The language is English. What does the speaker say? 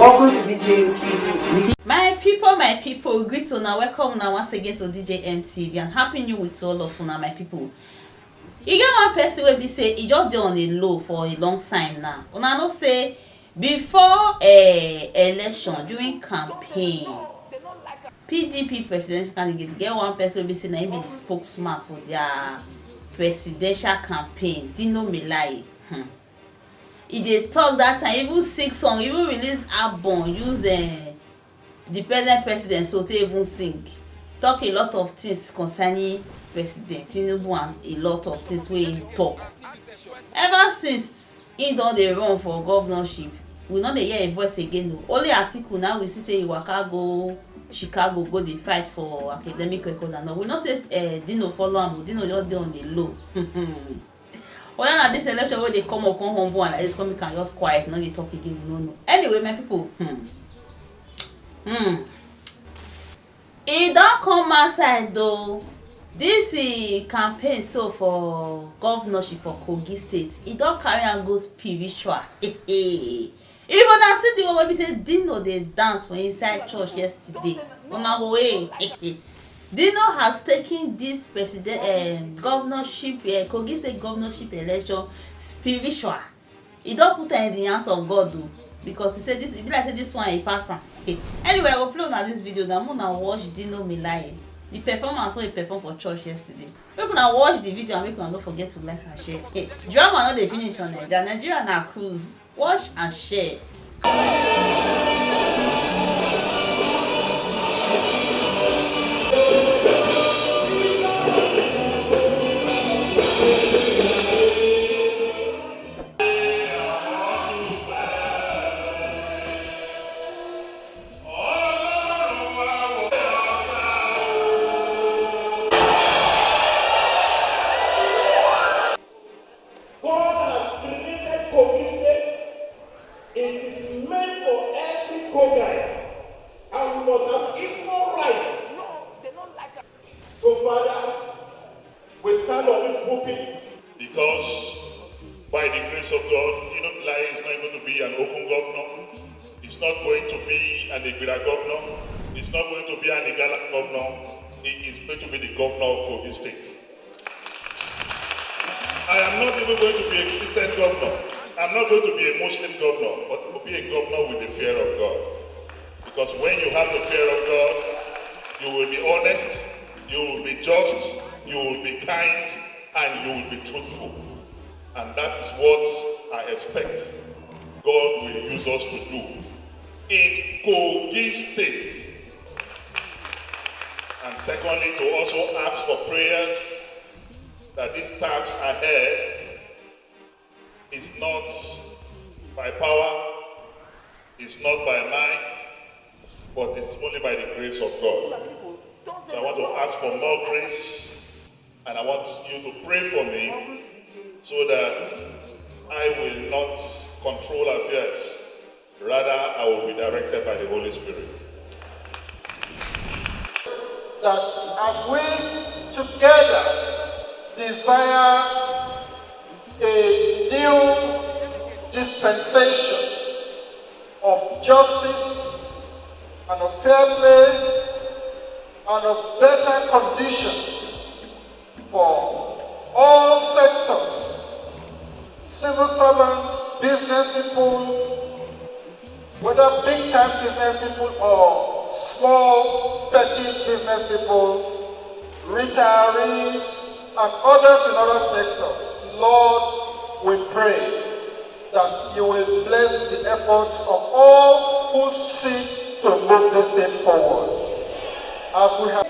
Welcome to DJ MTV. My people, greet una, welcome now once again to DJ MTV, and happy new week to all of una, my people. You get one person wey be say e just dey on a low for a long time now. Una know say before election, during campaign, PDP presidential candidate get one person wey be say na him be the spokesman for their presidential campaign, Dino Melaye. He dey talk that time, even sing song, even release album, use the present president so to even sing, talk a lot of things concerning President Tinubu and a lot of things wey he talk. Ever since he don dey run for governorship, we no dey hear him voice again o. Only Atiku now we see say he waka go Chicago go dey fight for academic record and all. We know say Dino follow am o. Dino just dey on the low. Whether na this election wey dey come up come humble and like this come can just quiet, no dey talk again, we no know. Anyway, my people, e don come outside though. This campaign so for governorship for Kogi state, e don carry am go spiritual. Even na see the one wey be say Dino dey dance for inside church yesterday. Una go Dino has taken this governorship Kogi state governorship election spiritual. He don put am in the hands of God o, because he say this, e be like say this one he pass am. Anyway, I go play una this video na una watch Dino Melaye, the performance wey he perform for church yesterday. Make una watch the video and make una no forget to like and share. Drama no dey finish on Naija. Nigeria na cruise. Watch and share. It is meant for every Kogi, and we must have equal rights. No, they don't like it. So, Father, we stand on this pulpit because, by the grace of God, Dino Melaye is not going to be an open governor. He's not going to be an Igbira governor. He's not going to be an Igala governor. He is going to be the governor of Kogi State. I am not even going to be a Christian governor. I'm not going to be a Muslim governor, but to be a governor with the fear of God. Because when you have the fear of God, you will be honest, you will be just, you will be kind, and you will be truthful. And that is what I expect God will use us to do in Kogi State. And secondly, to also ask for prayers that this task ahead is not by power, it's not by might, but it's only by the grace of God. So I want to ask for more grace, and I want you to pray for me so that I will not control affairs. Rather, I will be directed by the Holy Spirit. That as we together desire a new dispensation of justice and of fair play and of better conditions for all sectors, civil servants, business people, whether big-time business people or small, petty business people, retirees, and others in other sectors. Lord, we pray that you will bless the efforts of all who seek to move this thing forward. As we have